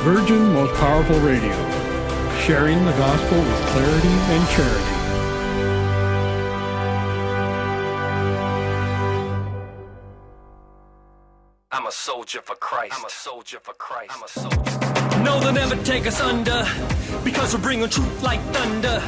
Virgin Most Powerful Radio, sharing the gospel with clarity and charity. I'm a soldier for Christ. I'm a soldier for Christ. I'm a soldier. No, they'll never take us under, because we're bringing truth like thunder.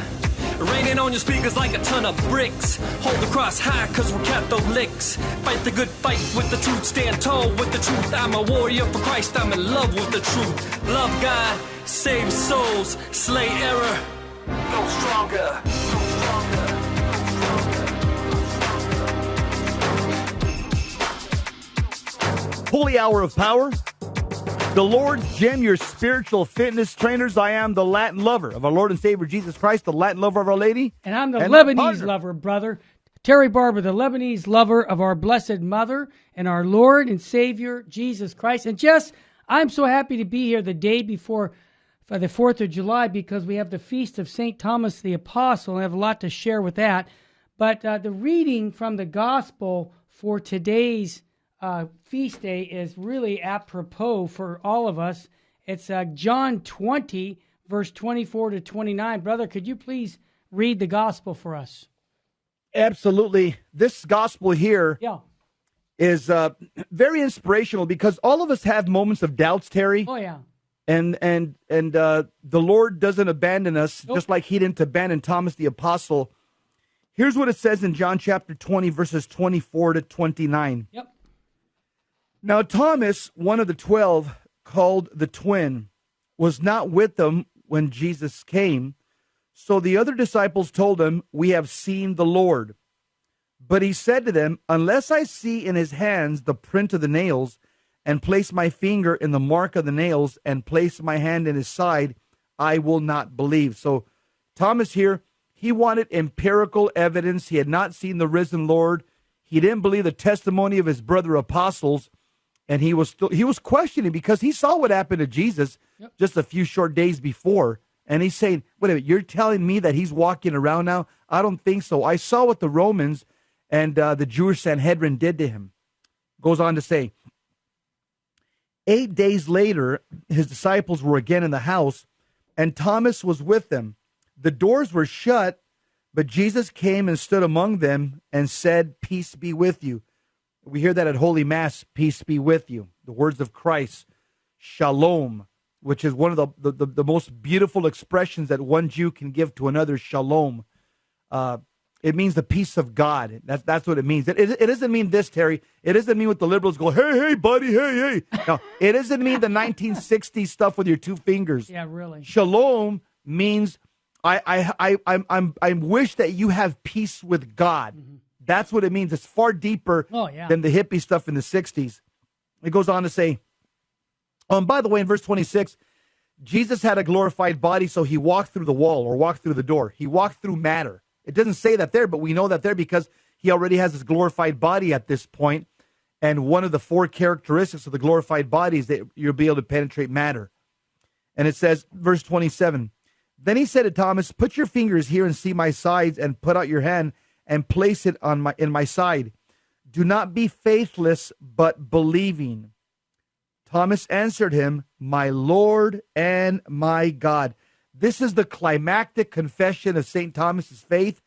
Raining on your speakers like a ton of bricks. Hold the cross high, cause we're Catholics. Fight the good fight with the truth. Stand tall with the truth. I'm a warrior for Christ. I'm in love with the truth. Love God, save souls, slay error. Go stronger. Go stronger. Holy Hour of Power, the Lord's Gym, your spiritual fitness trainers. I am the Latin lover of our Lord and Savior Jesus Christ, the Latin lover of Our Lady. And I'm the Lebanese lover, brother. Terry Barber, the Lebanese lover of our Blessed Mother and our Lord and Savior Jesus Christ. And Jess, I'm so happy to be here the day before for the 4th of July, because we have the feast of St. Thomas the Apostle, and I have a lot to share with that. But the reading from the gospel for today's feast day is really apropos for all of us. It's John 20, verse 24 to 29. Brother, could you please read the gospel for us? Absolutely. This gospel here is very inspirational, because all of us have moments of doubts, Terry. Oh, yeah. And the Lord doesn't abandon us, just like he didn't abandon Thomas the Apostle. Here's what it says in John chapter 20, verses 24 to 29. Yep. Now Thomas, one of the 12, called the twin, was not with them when Jesus came. So the other disciples told him, "We have seen the Lord." But he said to them, "Unless I see in his hands the print of the nails, and place my finger in the mark of the nails, and place my hand in his side, I will not believe." So Thomas here, he wanted empirical evidence. He had not seen the risen Lord. He didn't believe the testimony of his brother apostles. And he was questioning, because he saw what happened to Jesus just a few short days before. And he's saying, wait a minute, you're telling me that he's walking around now? I don't think so. I saw what the Romans and the Jewish Sanhedrin did to him. Goes on to say, 8 days later, his disciples were again in the house, and Thomas was with them. The doors were shut, but Jesus came and stood among them and said, "Peace be with you." We hear that at Holy Mass, "Peace be with you." The words of Christ, shalom, which is one of the most beautiful expressions that one Jew can give to another, shalom. It means the peace of God. That's what it means. It doesn't mean this, Terry. It doesn't mean what the liberals go, "Hey, buddy, hey." No, it doesn't mean the 1960s stuff with your two fingers. Yeah, really. Shalom means I wish that you have peace with God. Mm-hmm. That's what it means. It's far deeper than the hippie stuff in the 60s. It goes on to say, by the way, in verse 26, Jesus had a glorified body, so he walked through the wall or walked through the door. He walked through matter. It doesn't say that there, but we know that there because he already has his glorified body at this point. And one of the 4 characteristics of the glorified body is that you'll be able to penetrate matter. And it says, verse 27, then he said to Thomas, "Put your fingers here and see my sides, and put out your hand and place it in my side. Do not be faithless, but believing." Thomas answered him, "My Lord and my God." This is the climactic confession of St. Thomas's faith.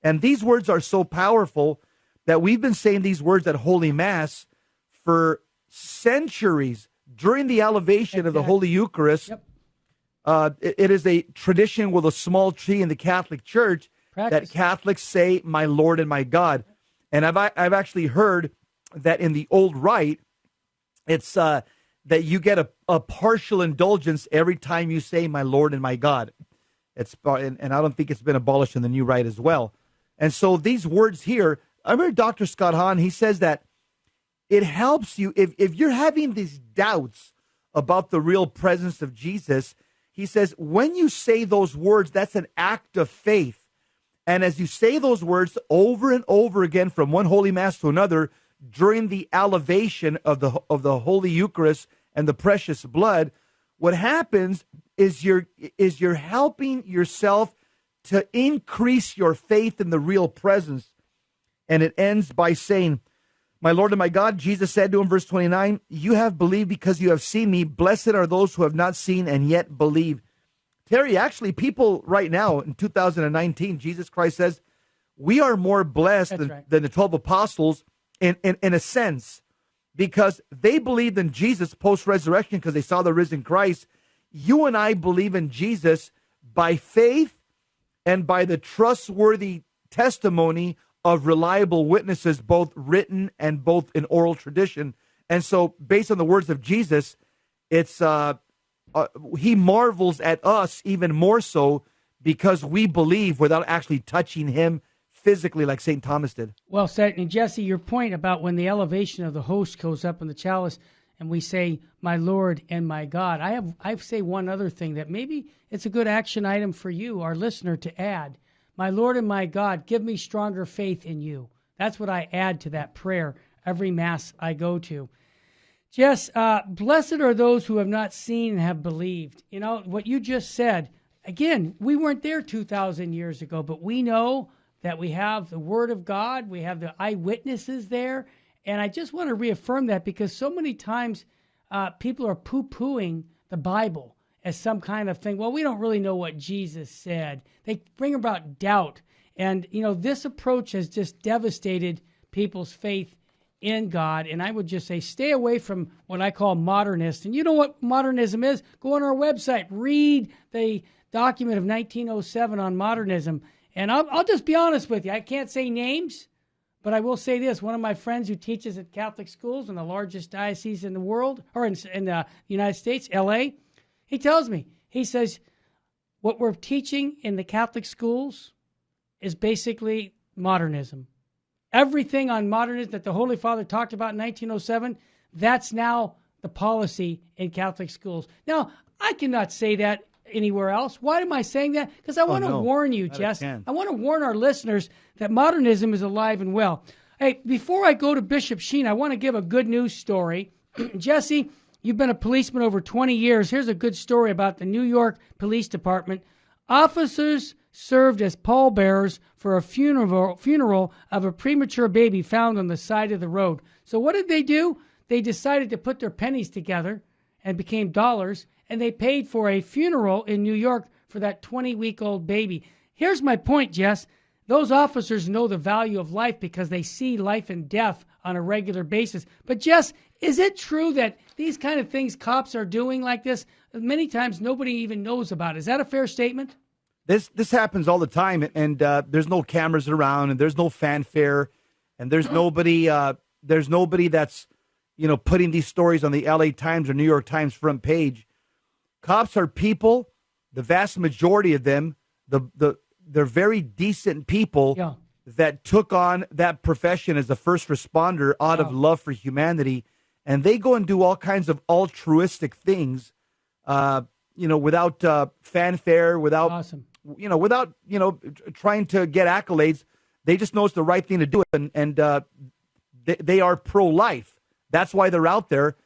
And these words are so powerful that we've been saying these words at Holy Mass for centuries during the elevation of the Holy Eucharist. Yep. It is a tradition with a small t in the Catholic Church that Catholics say, "My Lord and my God." And I've actually heard that in the old rite, it's that you get a partial indulgence every time you say, "My Lord and my God." And I don't think it's been abolished in the new rite as well. And so these words here, I remember Dr. Scott Hahn, he says that it helps you if you're having these doubts about the real presence of Jesus. He says, when you say those words, that's an act of faith. And as you say those words over and over again from one Holy Mass to another during the elevation of the Holy Eucharist and the precious blood, what happens is you're helping yourself to increase your faith in the real presence. And it ends by saying, My Lord and my God, Jesus said to him, verse 29, you have believed because you have seen me. Blessed are those who have not seen and yet believe. Terry, actually, people right now in 2019, Jesus Christ says, we are more blessed than the 12 apostles in a sense, because they believed in Jesus post-resurrection because they saw the risen Christ. You and I believe in Jesus by faith and by the trustworthy testimony of reliable witnesses, both written and both in oral tradition. And so based on the words of Jesus, it's he marvels at us even more so because we believe without actually touching him physically like St. Thomas did. Well said. And Jesse, your point about when the elevation of the host goes up in the chalice and we say, my Lord and my God, I say one other thing that maybe it's a good action item for you, our listener, to add. My Lord and my God, give me stronger faith in you. That's what I add to that prayer every Mass I go to. Jess, blessed are those who have not seen and have believed. You know, what you just said, again, we weren't there 2,000 years ago, but we know that we have the Word of God, we have the eyewitnesses there, and I just want to reaffirm that because so many times people are poo-pooing the Bible as some kind of thing. Well, we don't really know what Jesus said. They bring about doubt. And, you know, this approach has just devastated people's faith in God. And I would just say stay away from what I call modernist. And you know what modernism is? Go on our website, read the document of 1907 on modernism. And I'll just be honest with you. I can't say names, but I will say this. One of my friends who teaches at Catholic schools in the largest diocese in the world, or in the United States, L.A., he tells me, he says, what we're teaching in the Catholic schools is basically modernism. Everything on modernism that the Holy Father talked about in 1907, that's now the policy in Catholic schools. Now, I cannot say that anywhere else. Why am I saying that? Because I want to warn you, Jess. I want to warn our listeners that modernism is alive and well. Hey, before I go to Bishop Sheen, I want to give a good news story. Jesse, you've been a policeman over 20 years. Here's a good story about the New York Police Department. Officers served as pallbearers for a funeral of a premature baby found on the side of the road. So what did they do? They decided to put their pennies together and became dollars, and they paid for a funeral in New York for that 20-week-old baby. Here's my point, Jess. Those officers know the value of life because they see life and death on a regular basis. But Jess, is it true that these kind of things cops are doing like this, many times nobody even knows about? Is that a fair statement? This happens all the time, and there's no cameras around, and there's no fanfare, and there's nobody that's, you know, putting these stories on the LA Times or New York Times front page. Cops are people. The vast majority of them, they're very decent people that took on that profession as a first responder out of love for humanity, and they go and do all kinds of altruistic things, without fanfare, without trying to get accolades. They just know it's the right thing to do, and they are pro-life. That's why they're out there,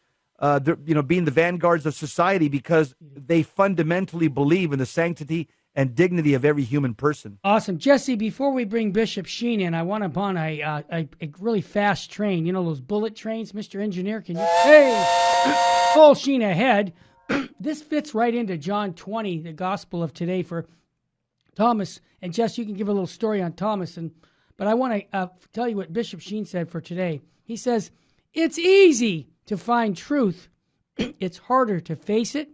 being the vanguards of society, because they fundamentally believe in the sanctity and dignity of every human person. Awesome. Jesse, before we bring Bishop Sheen in, I want to on a really fast train. You know those bullet trains, Mr. Engineer? Can you? Hey! Full Sheen ahead. This fits right into John 20, the gospel of today for Thomas. And Jess, you can give a little story on Thomas. But I want to tell you what Bishop Sheen said for today. He says, it's easy to find truth. It's harder to face it,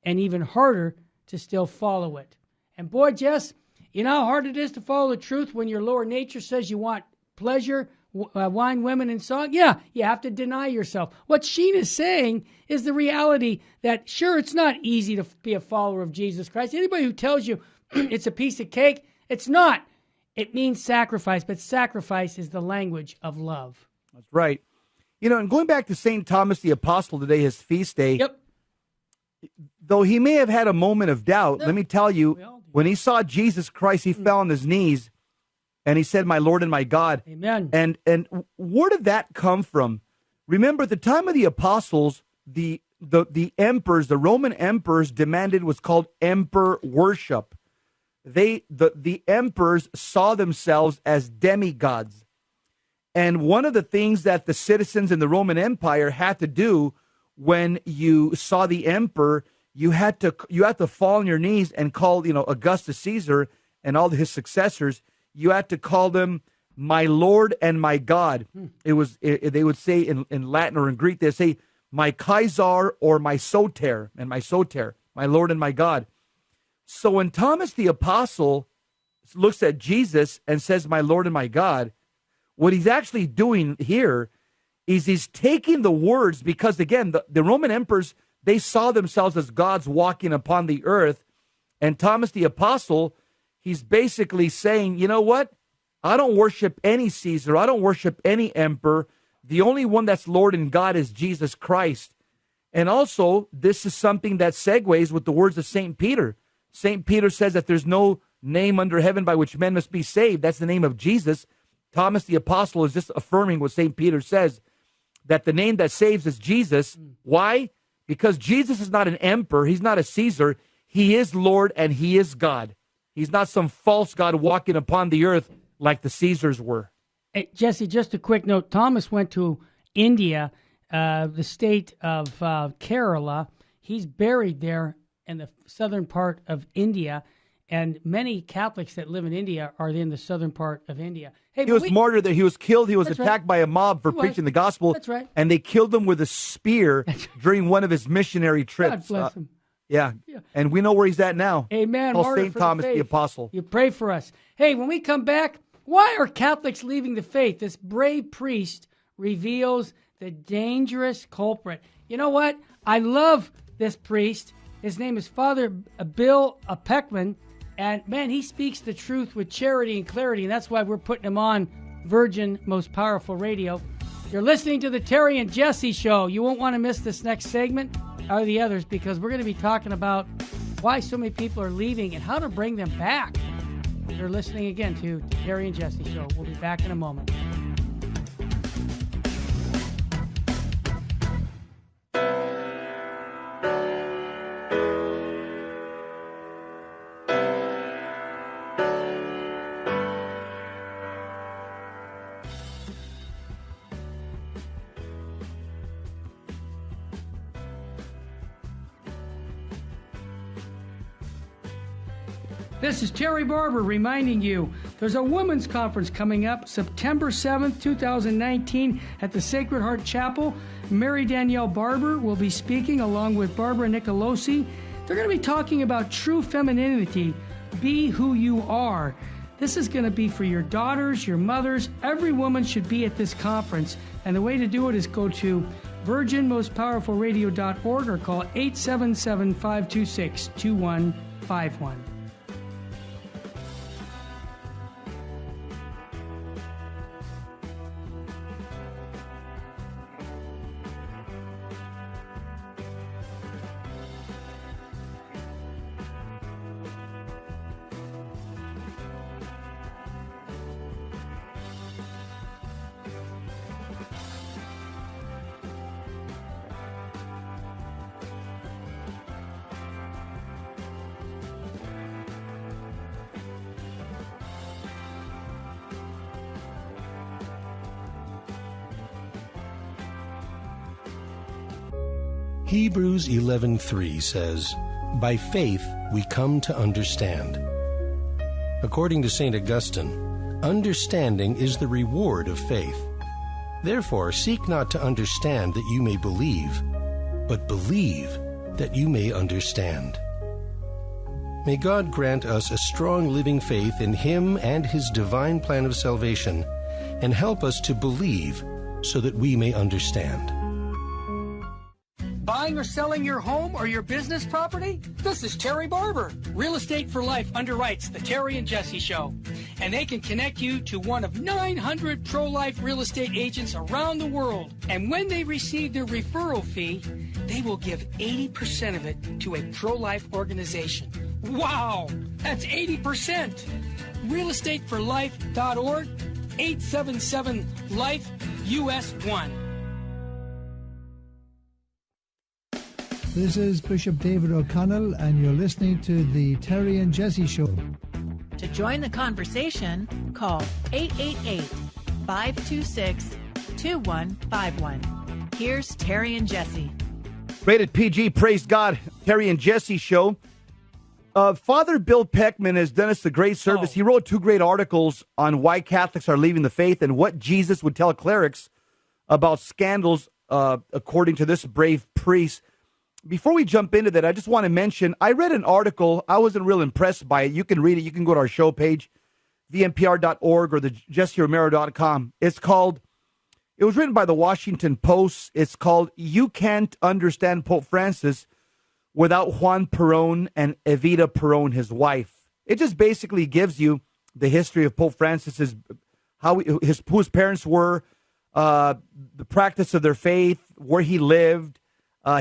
and even harder to still follow it. And boy, Jess, you know how hard it is to follow the truth when your lower nature says you want pleasure, wine, women, and song? Yeah, you have to deny yourself. What Sheen is saying is the reality that, sure, it's not easy to be a follower of Jesus Christ. Anybody who tells you it's a piece of cake, it's not. It means sacrifice, but sacrifice is the language of love. That's right. You know, and going back to St. Thomas the Apostle today, his feast day, though he may have had a moment of doubt, let me tell you, when he saw Jesus Christ, he fell on his knees and he said, my Lord and my God. Amen. And where did that come from? Remember, at the time of the apostles, the emperors, the Roman emperors demanded what's called emperor worship. The emperors saw themselves as demigods. And one of the things that the citizens in the Roman Empire had to do when you saw the emperor, you had to fall on your knees and call, Augustus Caesar and all his successors. You had to call them my Lord and my God. They would say in Latin or in Greek, they say my Kaiser or my Soter, my Lord and my God. So when Thomas the Apostle looks at Jesus and says, my Lord and my God, what he's actually doing here is he's taking the words, because again, the Roman emperors, they saw themselves as gods walking upon the earth. And Thomas the Apostle, he's basically saying, you know what? I don't worship any Caesar. I don't worship any emperor. The only one that's Lord and God is Jesus Christ. And also, this is something that segues with the words of St. Peter. St. Peter says that there's no name under heaven by which men must be saved. That's the name of Jesus. Thomas the Apostle is just affirming what St. Peter says, that the name that saves is Jesus. Why? Because Jesus is not an emperor. He's not a Caesar. He is Lord and he is God. He's not some false God walking upon the earth like the Caesars were. Hey, Jesse, just a quick note. Thomas went to India, the state of Kerala. He's buried there in the southern part of India, and many Catholics that live in India are in the southern part of India. Hey, he was martyred there. He was killed. He was That's attacked right. by a mob for He was. preaching the gospel. That's right. And they killed him with a spear during one of his missionary trips. God bless him. Yeah. And we know where he's at now. Amen. Called Martyr St. for Thomas faith. the Apostle. You pray for us. Hey, when we come back, why are Catholics leaving the faith? This brave priest reveals the dangerous culprit. You know what? I love this priest. His name is Father Bill Peckman. And, man, he speaks the truth with charity and clarity. And that's why we're putting him on Virgin Most Powerful Radio. You're listening to the Terry and Jesse Show. You won't want to miss this next segment or the others, because we're going to be talking about why so many people are leaving and how to bring them back. You're listening again to the Terry and Jesse Show. We'll be back in a moment. This is Terry Barber reminding you there's a women's conference coming up September 7th, 2019 at the Sacred Heart Chapel. Mary Danielle Barber will be speaking along with Barbara Nicolosi. They're going to be talking about true femininity. Be who you are. This is going to be for your daughters, your mothers. Every woman should be at this conference. And the way to do it is go to virginmostpowerfulradio.org or call 877-526-2151. Hebrews 11:3 says, "By faith we come to understand." According to St. Augustine, understanding is the reward of faith. Therefore, seek not to understand that you may believe, but believe that you may understand. May God grant us a strong living faith in Him and His divine plan of salvation, and help us to believe so that we may understand. Buying or selling your home or your business property? This is Terry Barber. Real Estate for Life underwrites the Terry and Jesse Show. And they can connect you to one of 900 pro-life real estate agents around the world. And when they receive their referral fee, they will give 80% of it to a pro-life organization. Wow! That's 80%! realestateforlife.org, 877-LIFE-US1. This is Bishop David O'Connell, and you're listening to the Terry and Jesse Show. To join the conversation, call 1-800-526-2151. Here's Terry and Jesse. Rated PG, praise God, Terry and Jesse show. Father Bill Peckman has done us a great service. He wrote 2 great articles on why Catholics are leaving the faith and what Jesus would tell clerics about scandals, according to this brave priest. Before we jump into that, I just want to mention, I read an article. I wasn't real impressed by it. You can read it. You can go to our show page, vmpr.org or the jesseromero.com. It was written by the Washington Post. It's called You Can't Understand Pope Francis Without Juan Perón and Evita Perón, his wife. It just basically gives you the history of Pope Francis, who his parents were, the practice of their faith, where he lived,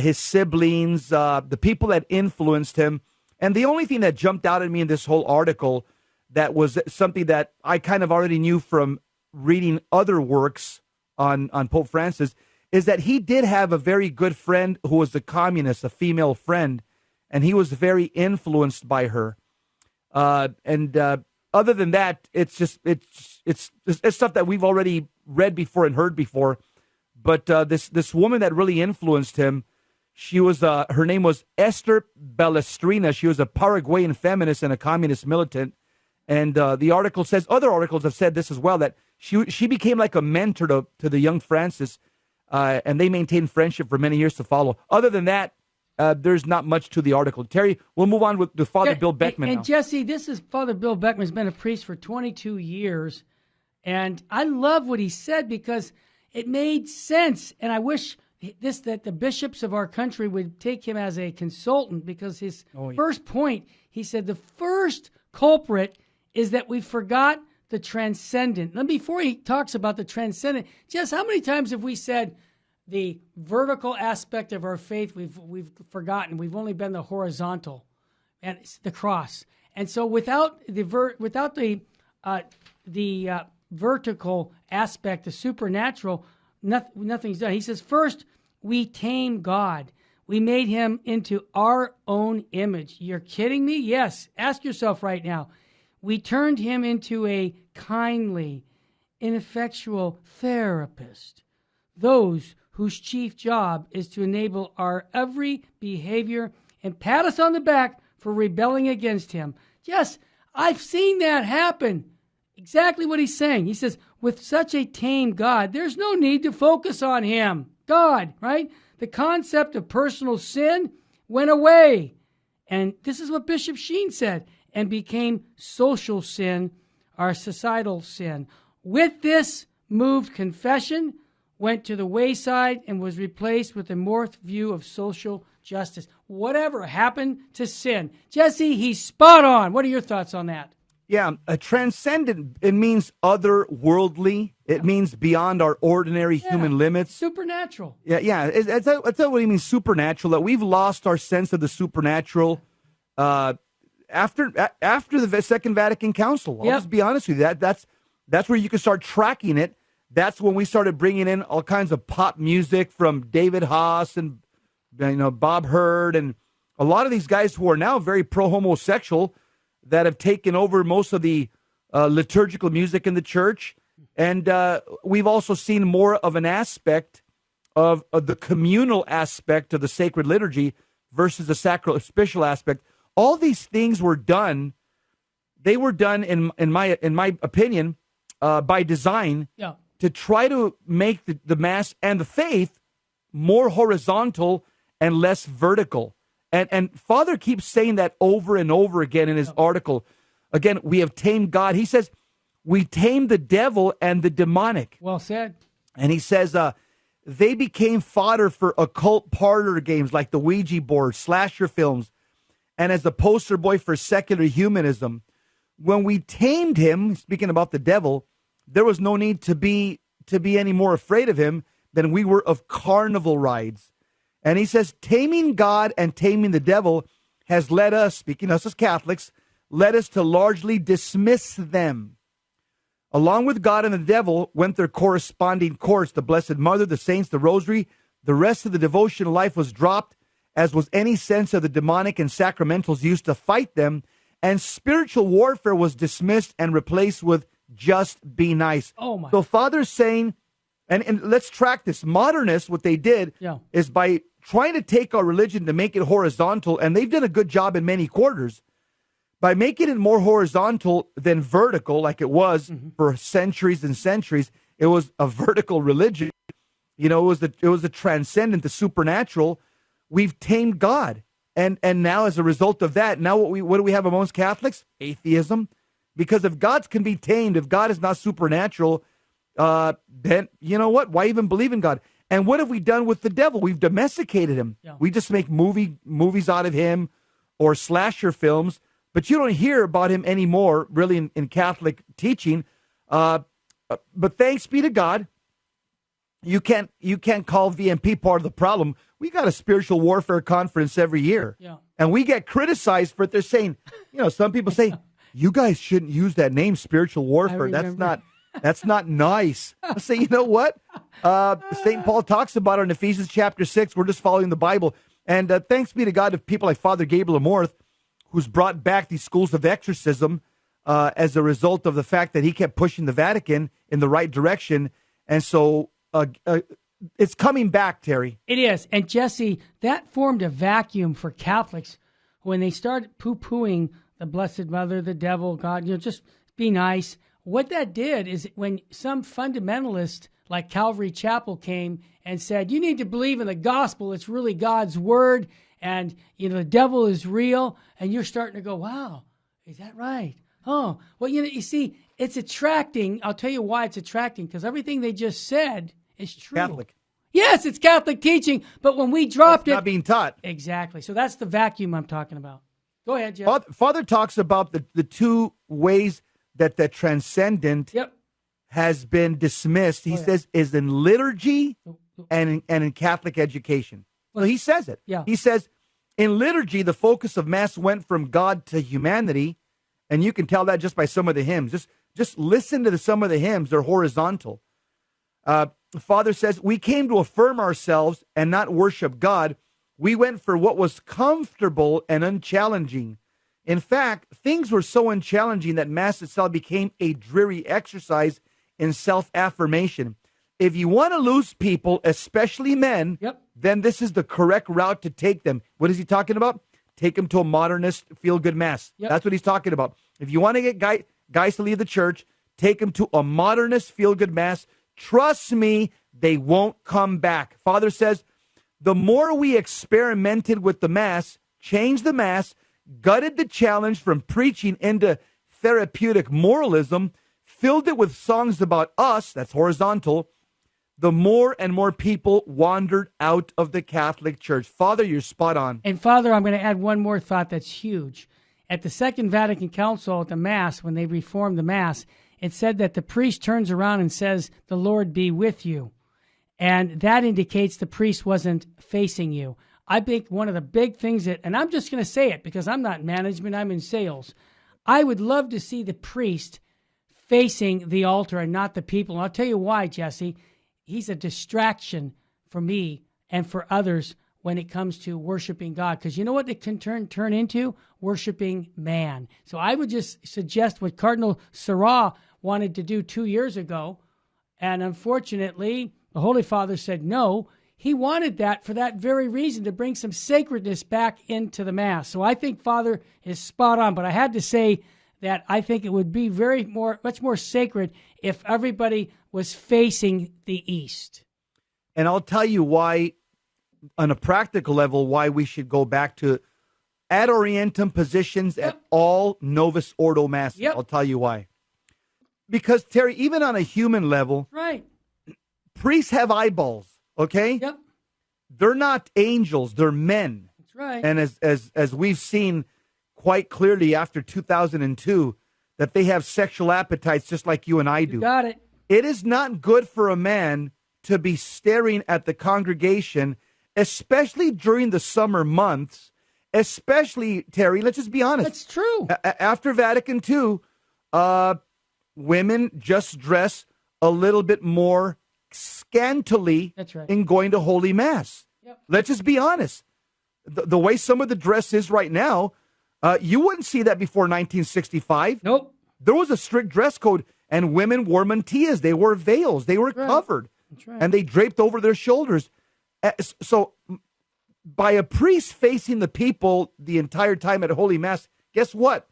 his siblings, the people that influenced him. And the only thing that jumped out at me in this whole article that was something that I kind of already knew from reading other works on Pope Francis is that he did have a very good friend who was a communist, a female friend, and he was very influenced by her. Other than that, it's stuff that we've already read before and heard before. But this woman that really influenced him, she was her name was Esther Balestrina. She was a Paraguayan feminist and a communist militant. And the article says, other articles have said this as well, that she became like a mentor to the young Francis, and they maintained friendship for many years to follow. Other than that, there's not much to the article. Terry, we'll move on with Father Bill Beckman now. Jesse, this is Father Bill Beckman. Has been a priest for 22 years, and I love what he said because it made sense. And I wish that the bishops of our country would take him as a consultant, because his first point, he said, the first culprit is that we forgot the transcendent. And before he talks about the transcendent, Jess, how many times have we said the vertical aspect of our faith we've forgotten? We've only been the horizontal, and it's the cross. And so without the vertical aspect, the supernatural, nothing's done. He says, first, we tame God. We made him into our own image. You're kidding me? Yes. Ask yourself right now. We turned him into a kindly, ineffectual therapist, those whose chief job is to enable our every behavior and pat us on the back for rebelling against him. Yes, I've seen that happen. Exactly what he's saying. He says, with such a tame God, there's no need to focus on him. God, right? The concept of personal sin went away. And this is what Bishop Sheen said, and became social sin, our societal sin. With this moved confession, went to the wayside and was replaced with a morphed view of social justice. Whatever happened to sin? Jesse, he's spot on. What are your thoughts on that? Yeah, a transcendent, it means otherworldly. It means beyond our ordinary human limits. Supernatural. Yeah. That's what he means, supernatural, that we've lost our sense of the supernatural after the Second Vatican Council. I'll just be honest with you. That's where you can start tracking it. That's when we started bringing in all kinds of pop music from David Haas and Bob Hurd and a lot of these guys who are now very pro-homosexual that have taken over most of the liturgical music in the church. And we've also seen more of an aspect of the communal aspect of the sacred liturgy versus the sacrificial aspect. All these things were done. They were done, in my opinion, by design to try to make the Mass and the faith more horizontal and less vertical. And Father keeps saying that over and over again in his article. Again, we have tamed God. He says, we tamed the devil and the demonic. Well said. And he says, they became fodder for occult parlor games like the Ouija board, slasher films, and as the poster boy for secular humanism. When we tamed him, speaking about the devil, there was no need to be any more afraid of him than we were of carnival rides. And he says, taming God and taming the devil has led us, speaking us as Catholics, led us to largely dismiss them. Along with God and the devil went their corresponding course, the Blessed Mother, the saints, the rosary. The rest of the devotional life was dropped, as was any sense of the demonic and sacramentals used to fight them, and spiritual warfare was dismissed and replaced with just be nice. Oh, my. So Father's saying, and let's track this. Modernists, what they did is by trying to take our religion to make it horizontal, and they've done a good job in many quarters, by making it more horizontal than vertical, like it was for centuries and centuries. It was a vertical religion. You know, it was the transcendent, the supernatural. We've tamed God. And now as a result of that, now what do we have amongst Catholics? Atheism. Because if God can be tamed, if God is not supernatural, then you know what? Why even believe in God? And what have we done with the devil? We've domesticated him. Yeah. We just make movies out of him or slasher films, but you don't hear about him anymore, really, in Catholic teaching. But thanks be to God, you can't call VMP part of the problem. We got a spiritual warfare conference every year, and we get criticized for it. They're saying, you know, some people say, you guys shouldn't use that name, spiritual warfare. That's not nice. I say, you know what? St. Paul talks about it in Ephesians chapter 6. We're just following the Bible. And thanks be to God of people like Father Gabriel Amorth, who's brought back these schools of exorcism as a result of the fact that he kept pushing the Vatican in the right direction. And so it's coming back, Terry. It is. And Jesse, that formed a vacuum for Catholics when they started poo-pooing the Blessed Mother, the devil, God, you know, just be nice. What that did is when some fundamentalist like Calvary Chapel came and said, you need to believe in the gospel. It's really God's word. And, you know, the devil is real. And you're starting to go, wow, is that right? Oh, well, you know, you see, it's attracting. I'll tell you why it's attracting, because everything they just said is true. Catholic. Yes, it's Catholic teaching. But when we dropped not being taught. Exactly. So that's the vacuum I'm talking about. Go ahead, Jeff. Father talks about the two ways that the transcendent has been dismissed. He says is in liturgy and in Catholic education. Well, he says it. Yeah. He says in liturgy, the focus of Mass went from God to humanity, and you can tell that just by some of the hymns. Just listen to some of the hymns; they're horizontal. Father says we came to affirm ourselves and not worship God. We went for what was comfortable and unchallenging. In fact, things were so unchallenging that Mass itself became a dreary exercise in self-affirmation. If you want to lose people, especially men, then this is the correct route to take them. What is he talking about? Take them to a modernist feel-good Mass. That's what he's talking about. If you want to get guys to leave the church, take them to a modernist feel-good Mass. Trust me, they won't come back. Father says, the more we experimented with the Mass, changed the Mass, gutted the challenge from preaching into therapeutic moralism, filled it with songs about us, that's horizontal, the more and more people wandered out of the Catholic Church. Father, you're spot on. And Father, I'm going to add one more thought that's huge. At the Second Vatican Council at the Mass, when they reformed the Mass, it said that the priest turns around and says, the Lord be with you. And that indicates the priest wasn't facing you. I think one of the big things that, and I'm just going to say it because I'm not in management, I'm in sales. I would love to see the priest facing the altar and not the people. And I'll tell you why, Jesse. He's a distraction for me and for others when it comes to worshiping God. Because you know what it can turn into? Worshiping man. So I would just suggest what Cardinal Sarah wanted to do 2 years ago. And unfortunately, the Holy Father said no. He wanted that for that very reason, to bring some sacredness back into the Mass. So I think Father is spot on. But I had to say that I think it would be much more sacred if everybody was facing the East. And I'll tell you why, on a practical level, why we should go back to ad orientem positions at all Novus Ordo Masses. I'll tell you why. Because, Terry, even on a human level, priests have eyeballs, okay? They're not angels, they're men. That's right. And as we've seen quite clearly after 2002, that they have sexual appetites just like you and I do. You got it. It is not good for a man to be staring at the congregation, especially during the summer months, especially, Terry, let's just be honest. That's true. After Vatican II, women just dress a little bit more scantily in going to Holy Mass. Let's just be honest. The way some of the dress is right now, you wouldn't see that before 1965. Nope. There was a strict dress code. And women wore mantillas. They wore veils. They were covered. That's right. And they draped over their shoulders. So by a priest facing the people the entire time at Holy Mass, guess what?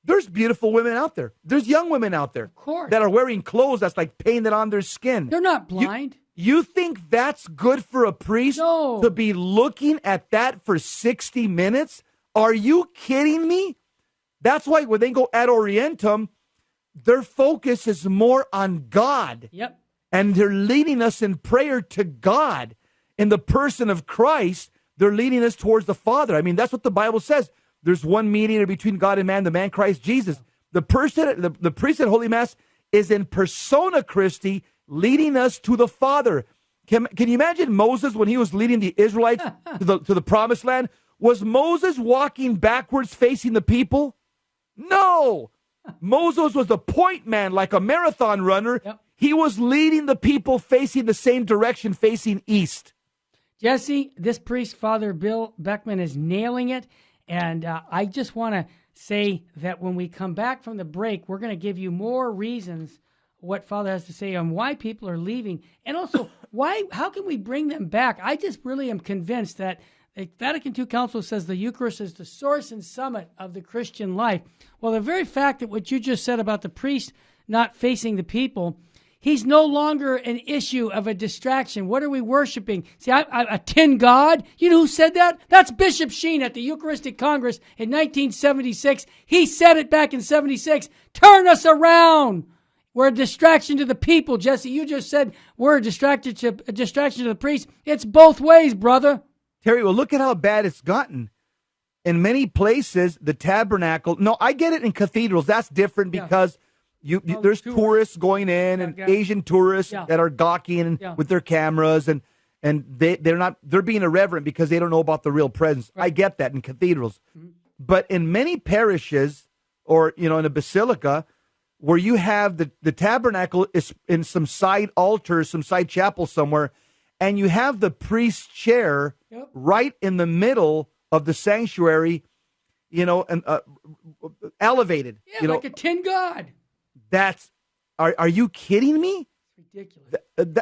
There's beautiful women out there. There's young women out there, of course, that are wearing clothes that's like painted on their skin. They're not blind. You think that's good for a priest to be looking at that for 60 minutes? Are you kidding me? That's why when they go ad orientem, their focus is more on God. Yep. And they're leading us in prayer to God. In the person of Christ, they're leading us towards the Father. I mean, that's what the Bible says. There's one mediator between God and man, the man Christ Jesus. The priest at Holy Mass is in persona Christi, leading us to the Father. Can you imagine Moses when he was leading the Israelites to the promised land? Was Moses walking backwards facing the people? No. Moses was the point man, like a marathon runner. Yep. He was leading the people facing the same direction, facing east. Jesse, this priest, Father Bill Beckman, is nailing it. And I just want to say that when we come back from the break, we're going to give you more reasons what Father has to say on why people are leaving. And also, how can we bring them back? I just really am convinced that the Vatican II Council says the Eucharist is the source and summit of the Christian life. Well, the very fact that what you just said about the priest not facing the people, he's no longer an issue of a distraction. What are we worshiping? See, a tin god? You know who said that? That's Bishop Sheen at the Eucharistic Congress in 1976. He said it back in 76. Turn us around. We're a distraction to the people, Jesse. You just said we're a distraction to the priest. It's both ways, brother. Terry, well, look at how bad it's gotten. In many places, the tabernacle... No, I get it in cathedrals. That's different because... there's tourists going in and Asian tourists that are gawking with their cameras and they're being irreverent because they don't know about the real presence. Right. I get that in cathedrals. Mm-hmm. But in many parishes or, in a basilica where you have the tabernacle is in some side altar, some side chapel somewhere, and you have the priest's chair right in the middle of the sanctuary, and elevated. Like a tin god. Are you kidding me? It's ridiculous.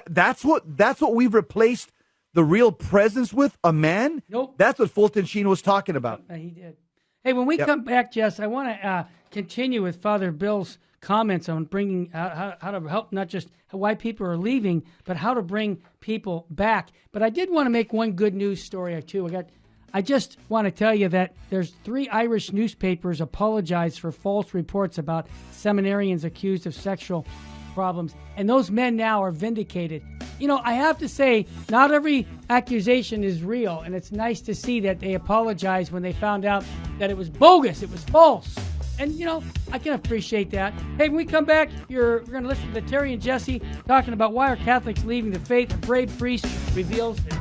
That's what we've replaced the real presence with, a man? Nope. That's what Fulton Sheen was talking about. He did. Hey, when we come back, Jess, I want to continue with Father Bill's comments on bringing how to help, not just why people are leaving, but how to bring people back. But I did want to make one good news story or two. I just want to tell you that there's 3 Irish newspapers apologized for false reports about seminarians accused of sexual problems, and those men now are vindicated. I have to say, not every accusation is real, and it's nice to see that they apologized when they found out that it was bogus, it was false. And, I can appreciate that. Hey, when we come back, we're going to listen to Terry and Jesse talking about why are Catholics leaving the faith. A brave priest reveals it.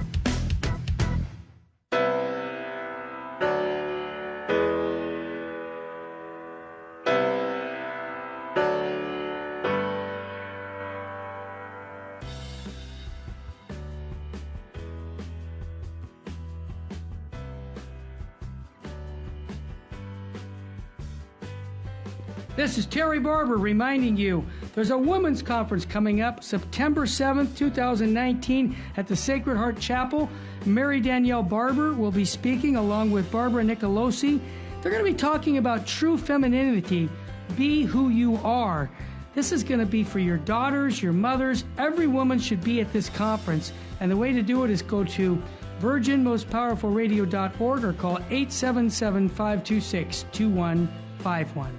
This is Terry Barber reminding you there's a women's conference coming up September 7th, 2019 at the Sacred Heart Chapel. Mary Danielle Barber will be speaking along with Barbara Nicolosi. They're going to be talking about true femininity, be who you are. This is going to be for your daughters, your mothers. Every woman should be at this conference. And the way to do it is go to virginmostpowerfulradio.org or call 877-526-2151.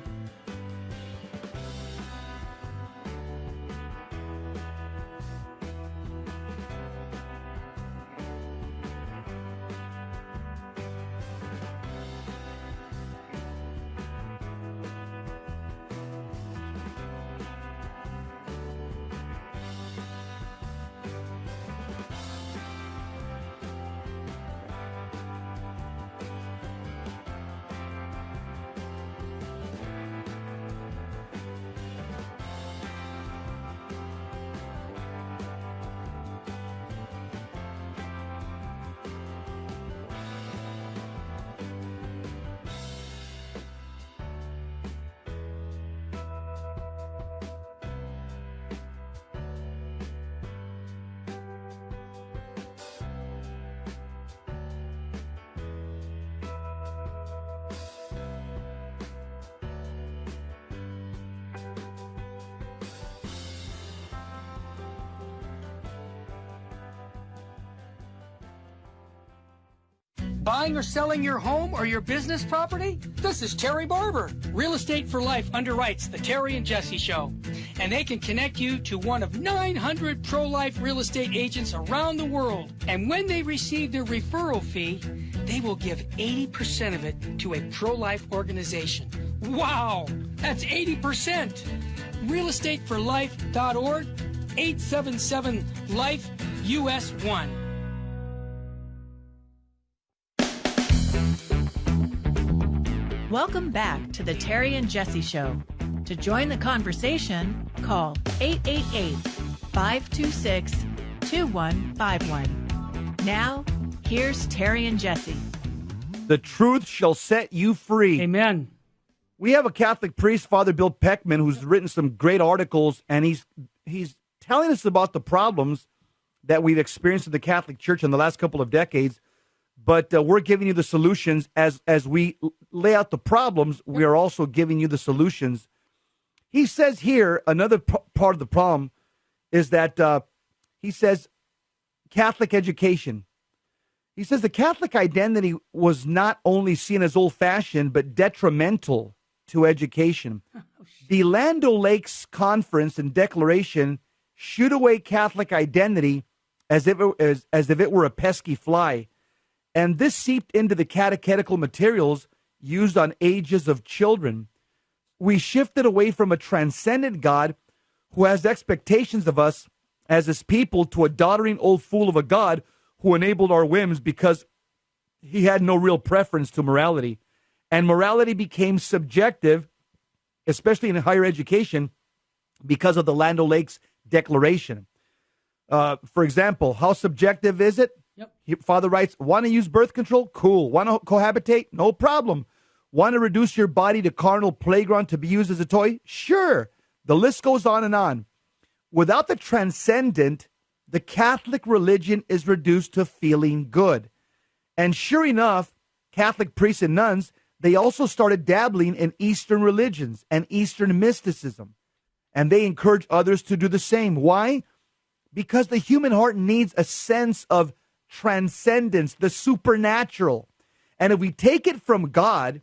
Buying or selling your home or your business property? This is Terry Barber. Real Estate for Life underwrites the Terry and Jesse Show. And they can connect you to one of 900 pro-life real estate agents around the world. And when they receive their referral fee, they will give 80% of it to a pro-life organization. Wow, that's 80%. realestateforlife.org, 877-LIFE-US1. Welcome back to the Terry and Jesse Show. To join the conversation, call 888-526-2151. Now, here's Terry and Jesse. The truth shall set you free. Amen. We have a Catholic priest, Father Bill Peckman, who's written some great articles, and he's telling us about the problems that we've experienced in the Catholic Church in the last couple of decades. But we're giving you the solutions as we lay out the problems. We are also giving you the solutions. He says here, another part of the problem is that he says Catholic education. He says the Catholic identity was not only seen as old-fashioned, but detrimental to education. The Land O'Lakes Conference and Declaration shoot away Catholic identity as if it were a pesky fly. And this seeped into the catechetical materials used on ages of children. We shifted away from a transcendent God who has expectations of us as his people to a doddering old fool of a God who enabled our whims because he had no real preference to morality. And morality became subjective, especially in higher education, because of the Land O'Lakes Declaration. For example, how subjective is it? Yep. Father writes, want to use birth control? Cool. Want to cohabitate? No problem. Want to reduce your body to carnal playground to be used as a toy? Sure. The list goes on and on. Without the transcendent, the Catholic religion is reduced to feeling good. And sure enough, Catholic priests and nuns, they also started dabbling in Eastern religions and Eastern mysticism. And they encourage others to do the same. Why? Because the human heart needs a sense of transcendence, the supernatural. And if we take it from God,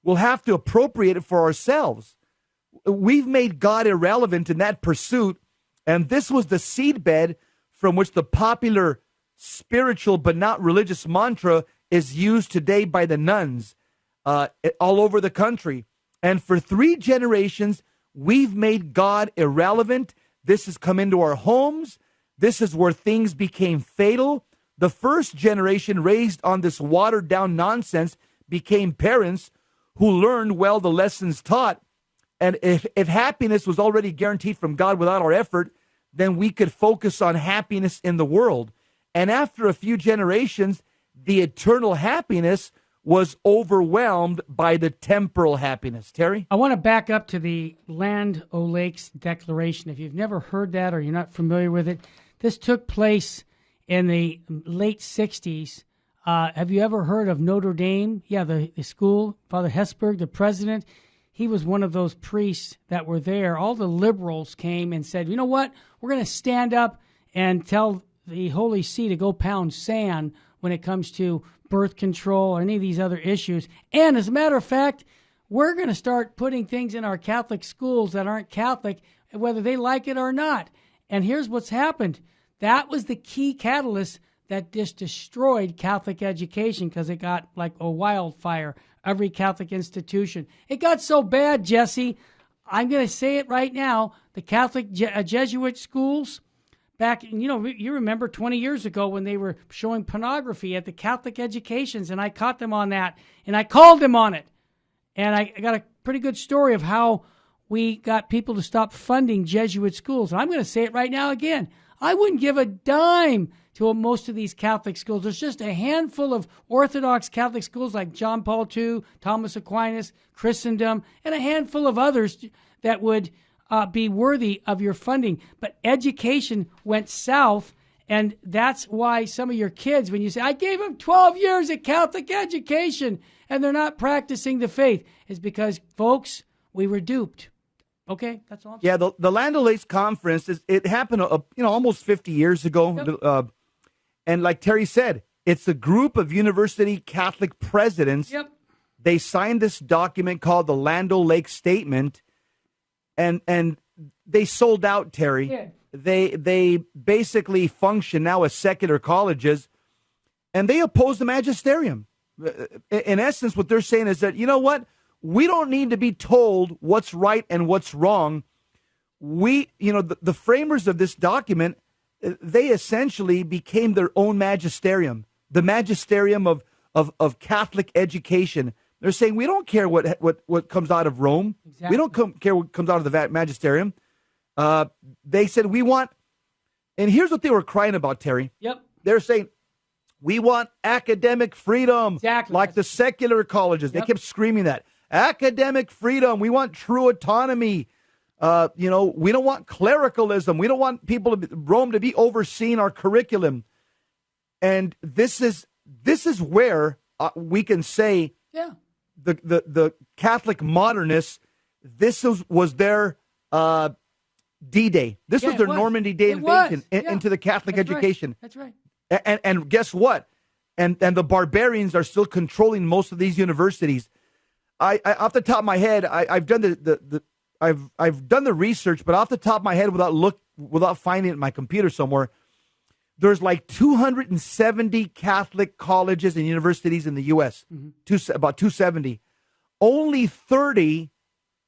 we'll have to appropriate it for ourselves. We've made God irrelevant in that pursuit, and this was the seedbed from which the popular spiritual but not religious mantra is used today by the nuns all over the country. And for 3 generations, we've made God irrelevant. This has come into our homes. This is where things became fatal. The first generation raised on this watered-down nonsense became parents who learned well the lessons taught. And if happiness was already guaranteed from God without our effort, then we could focus on happiness in the world. And after a few generations, the eternal happiness was overwhelmed by the temporal happiness. Terry? I want to back up to the Land O'Lakes Declaration. If you've never heard that or you're not familiar with it, this took place in the late 60s. Have you ever heard of Notre Dame? Yeah, the school. Father Hesburgh, the president, he was one of those priests that were there. All the liberals came and said, you know what? We're going to stand up and tell the Holy See to go pound sand when it comes to birth control or any of these other issues. And as a matter of fact, we're going to start putting things in our Catholic schools that aren't Catholic, whether they like it or not. And here's what's happened. That was the key catalyst that just destroyed Catholic education because it got like a wildfire, every Catholic institution. It got so bad, Jesse, I'm going to say it right now, the Catholic Jesuit schools, back, you remember 20 years ago when they were showing pornography at the Catholic educations, and I caught them on that, and I called them on it. And I got a pretty good story of how we got people to stop funding Jesuit schools. And I'm going to say it right now again. I wouldn't give a dime to most of these Catholic schools. There's just a handful of Orthodox Catholic schools like John Paul II, Thomas Aquinas, Christendom, and a handful of others that would be worthy of your funding. But education went south, and that's why some of your kids, when you say, I gave them 12 years of Catholic education, and they're not practicing the faith, is because, folks, we were duped. Okay, that's all. Yeah, the Land O'Lakes Conference, it happened almost 50 years ago. Yep. And like Terry said, It's a group of university Catholic presidents. Yep. They signed this document called the Land O'Lakes Statement, and they sold out, Terry. Yeah. They basically function now as secular colleges, and they oppose the magisterium. In essence, what they're saying is that, you know what? We don't need to be told what's right and what's wrong. The framers of this document, they essentially became their own magisterium, the magisterium of Catholic education. They're saying we don't care what comes out of Rome. Exactly. We don't care what comes out of the magisterium. They said we want, and here's what they were crying about, Terry. Yep. They're saying we want academic freedom, exactly, like the secular colleges. Yep. They kept screaming that. Academic freedom. We want true autonomy. We don't want clericalism. We don't want Rome to be overseeing our curriculum. And this is where we can say, the Catholic modernists, this was their D-Day. This was their Normandy Day invasion into the Catholic education. That's right. And guess what? And the barbarians are still controlling most of these universities. I off the top of my head, I've done I've done the research, but off the top of my head, without finding it in my computer somewhere, there's like 270 Catholic colleges and universities in the U.S. About 270. Only 30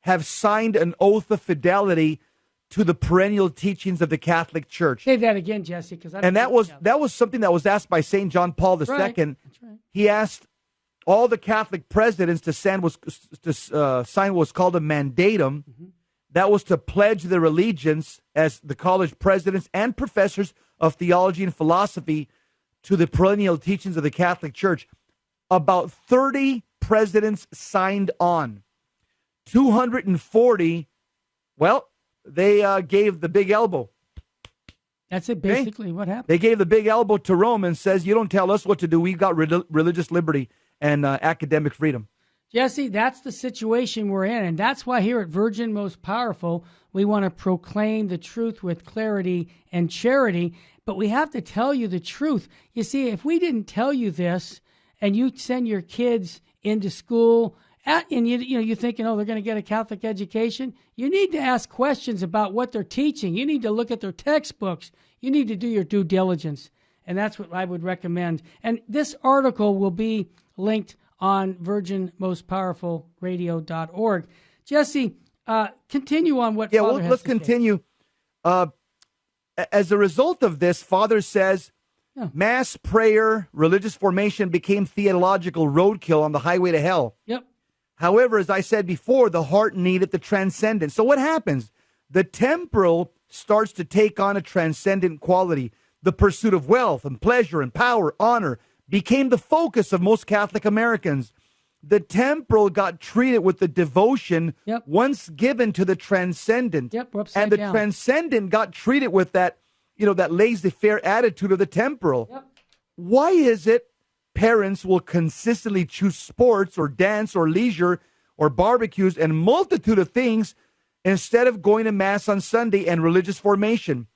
have signed an oath of fidelity to the perennial teachings of the Catholic Church. Say that again, Jesse, because that was something that was asked by St. John Paul II. That's right. He asked all the Catholic presidents to sign what's called a mandatum. That was to pledge their allegiance as the college presidents and professors of theology and philosophy to the perennial teachings of the Catholic Church. About 30 presidents signed on. 240, they gave the big elbow. That's it, basically, what happened. They gave the big elbow to Rome and says, you don't tell us what to do. We've got religious liberty and academic freedom. Jesse, that's the situation we're in, and that's why here at Virgin Most Powerful, we want to proclaim the truth with clarity and charity, but we have to tell you the truth. You see, if we didn't tell you this, and you send your kids into school, and you're thinking, they're going to get a Catholic education, you need to ask questions about what they're teaching. You need to look at their textbooks. You need to do your due diligence, and that's what I would recommend. And this article will be linked on virginmostpowerfulradio.org. Jesse, continue on what Father has let's to continue. As a result of this, Father says, mass prayer, religious formation became theological roadkill on the highway to hell. Yep. However, as I said before, the heart needed the transcendent. So what happens? The temporal starts to take on a transcendent quality. The pursuit of wealth and pleasure and power, honor, became the focus of most Catholic Americans. The temporal got treated with the devotion once given to the transcendent. And the transcendent got treated with that, that laissez-faire attitude of the temporal. Why is it parents will consistently choose sports or dance or leisure or barbecues and multitude of things instead of going to Mass on Sunday and religious formation?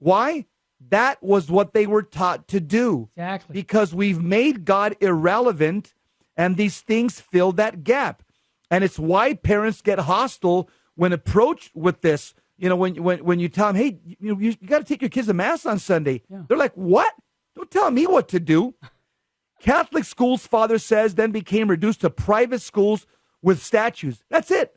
Why? That was what they were taught to do. Exactly. Because we've made God irrelevant, and these things fill that gap. And it's why parents get hostile when approached with this. When you tell them, hey, you got to take your kids to Mass on Sunday. Yeah. They're like, what? Don't tell me what to do. Catholic schools, Father says, then became reduced to private schools with statues. That's it.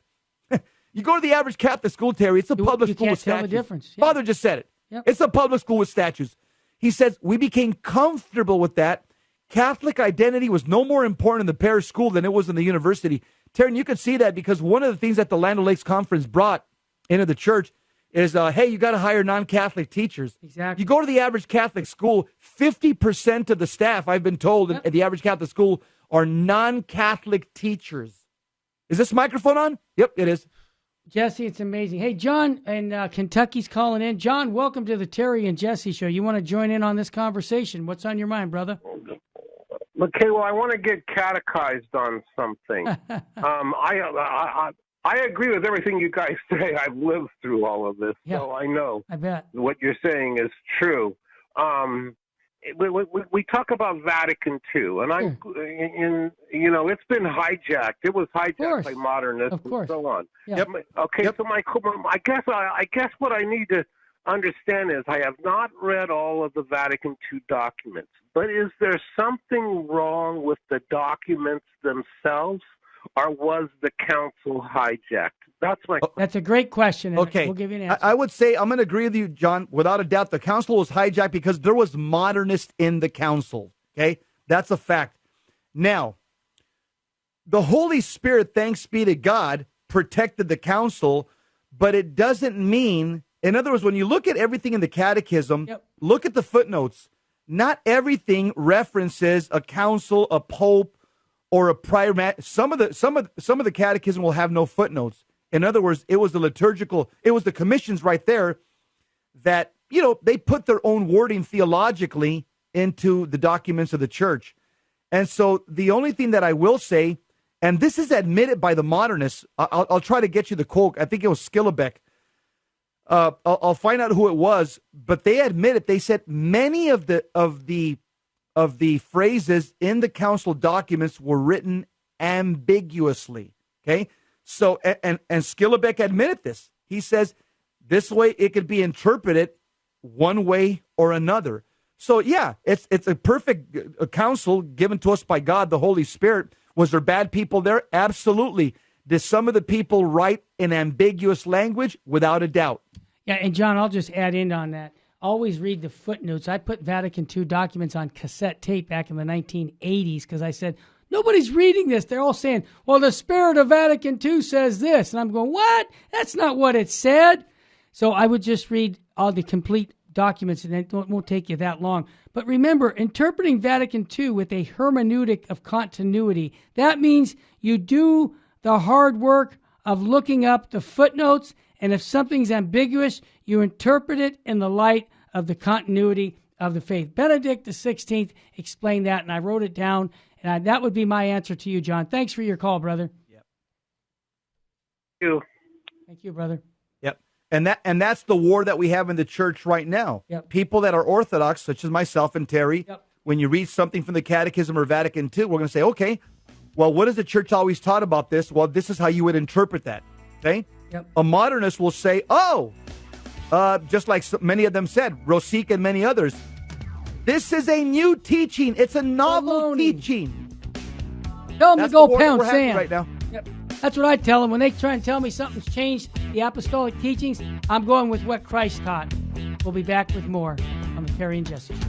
You go to the average Catholic school, Terry, it's a public school with statues. The difference. Yeah. Father just said it. Yep. It's a public school with statues. He says, we became comfortable with that. Catholic identity was no more important in the parish school than it was in the university. Terry, you can see that because one of the things that the Land O'Lakes Conference brought into the church is, hey, you got to hire non-Catholic teachers. Exactly. You go to the average Catholic school, 50% of the staff, I've been told, at the average Catholic school are non-Catholic teachers. Is this microphone on? Yep, it is. Jesse, it's amazing. Hey, John in Kentucky's calling in. John, welcome to the Terry and Jesse Show. You want to join in on this conversation? What's on your mind, brother? Okay, well, I want to get catechized on something. I agree with everything you guys say. I've lived through all of this, so I know I bet what you're saying is true. we talk about Vatican II, and I'm it's been hijacked. It was hijacked by modernists and so on. Yep. Okay, Yep. so I guess what I need to understand is I have not read all of the Vatican II documents, but is there something wrong with the documents themselves, or was the council hijacked? That's a great question. Okay. We'll give you an answer. I would say I'm going to agree with you, John. Without a doubt, the council was hijacked because there was modernists in the council. Okay, that's a fact. Now, the Holy Spirit, thanks be to God, protected the council, but it doesn't mean. In other words, when you look at everything in the catechism, look at the footnotes. Not everything references a council, a pope, or a prior. Some of the catechism will have no footnotes. In other words, it was the commissions right there that, they put their own wording theologically into the documents of the church. And so the only thing that I will say, and this is admitted by the modernists, I'll try to get you the quote. I think it was Skillebeck. I'll find out who it was, but they admitted, they said many of the phrases in the council documents were written ambiguously. Okay. So, and Skillebeck admitted this. He says this way it could be interpreted one way or another. So, yeah, it's a perfect counsel given to us by God, the Holy Spirit. Was there bad people there? Absolutely. Did some of the people write in ambiguous language? Without a doubt. Yeah, and John, I'll just add in on that. Always read the footnotes. I put Vatican II documents on cassette tape back in the 1980s because I said, nobody's reading this. They're all saying, well, the spirit of Vatican II says this. And I'm going, what? That's not what it said. So I would just read all the complete documents, and it won't take you that long. But remember, interpreting Vatican II with a hermeneutic of continuity, that means you do the hard work of looking up the footnotes, and if something's ambiguous, you interpret it in the light of the continuity of the faith. Benedict XVI explained that, and I wrote it down. And that would be my answer to you, John. Thanks for your call, brother. Yep. Thank you. Thank you, brother. Yep. And that's the war that we have in the church right now. Yep. People that are Orthodox, such as myself and Terry, when you read something from the Catechism or Vatican II, we're going to say, okay, well, what has the church always taught about this? Well, this is how you would interpret that. Okay? Yep. A modernist will say, just like many of them said, Rosic and many others, this is a new teaching. It's a novel teaching. Tell them to go pound we're sand. Right now. Yep. That's what I tell them. When they try and tell me something's changed the apostolic teachings, I'm going with what Christ taught. We'll be back with more on the Terry and Jesse Show.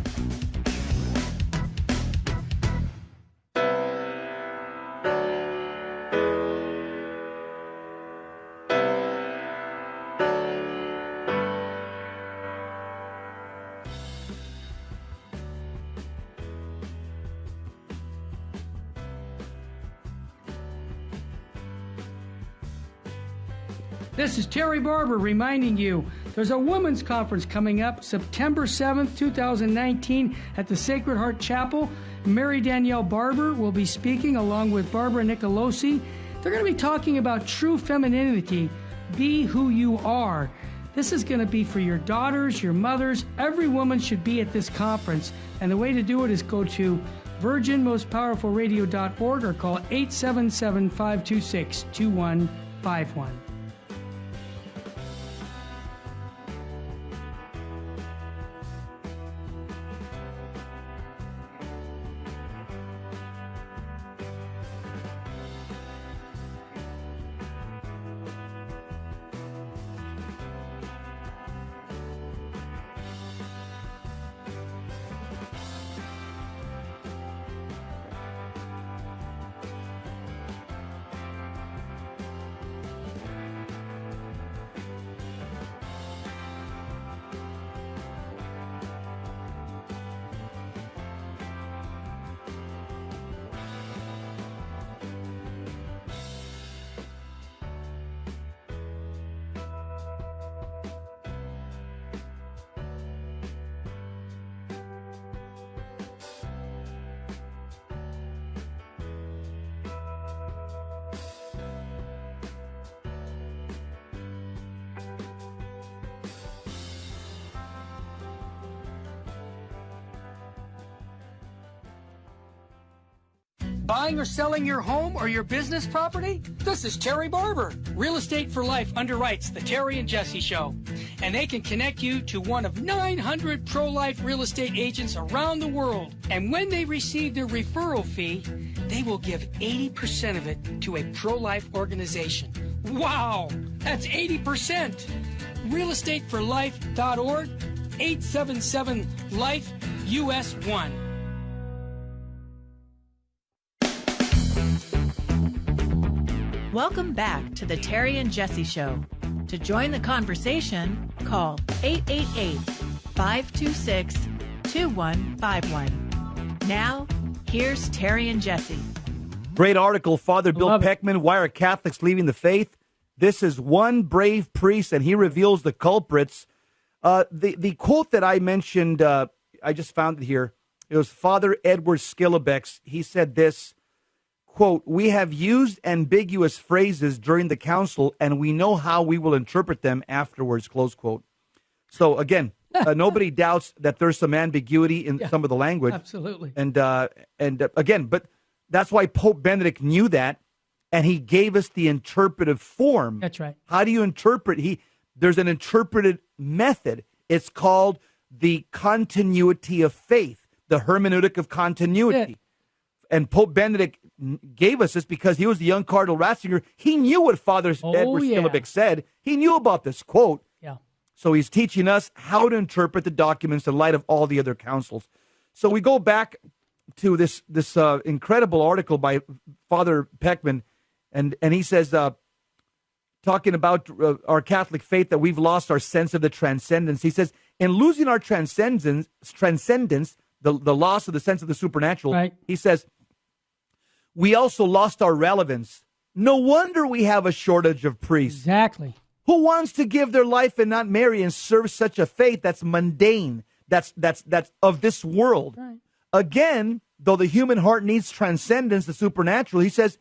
This is Terry Barber reminding you there's a women's conference coming up September 7th, 2019 at the Sacred Heart Chapel. Mary Danielle Barber will be speaking along with Barbara Nicolosi. They're going to be talking about true femininity. Be who you are. This is going to be for your daughters, your mothers. Every woman should be at this conference. And the way to do it is go to virginmostpowerfulradio.org or call 877-526-2151. Buying or selling your home or your business property? This is Terry Barber. Real Estate for Life underwrites the Terry and Jesse Show. And they can connect you to one of 900 pro-life real estate agents around the world. And when they receive their referral fee, they will give 80% of it to a pro-life organization. Wow, that's 80%. realestateforlife.org, 877-LIFE, US 1. Welcome back to the Terry and Jesse Show. To join the conversation, call 888-526-2151. Now, here's Terry and Jesse. Great article, Father Bill Peckman, Why Are Catholics Leaving the Faith? This is one brave priest, and he reveals the culprits. The quote that I mentioned, I just found it here. It was Father Edward Skillebeck's. He said this, quote, "We have used ambiguous phrases during the council, and we know how we will interpret them afterwards," close quote. So, again, nobody doubts that there's some ambiguity in some of the language. Absolutely. And again, but that's why Pope Benedict knew that, and he gave us the interpretive form. That's right. How do you interpret? There's an interpreted method. It's called the continuity of faith, the hermeneutic of continuity. And Pope Benedict gave us this because he was the young Cardinal Ratzinger. He knew what Father Edward Skillebeck said. He knew about this quote. Yeah. So he's teaching us how to interpret the documents in light of all the other councils. So we go back to this incredible article by Father Peckman, and he says, talking about our Catholic faith, that we've lost our sense of the transcendence. He says, in losing our transcendence, the loss of the sense of the supernatural, right. He says, we also lost our relevance. No wonder we have a shortage of priests. Exactly. Who wants to give their life and not marry and serve such a faith that's mundane, that's of this world? Right. Again, though the human heart needs transcendence, the supernatural, he says,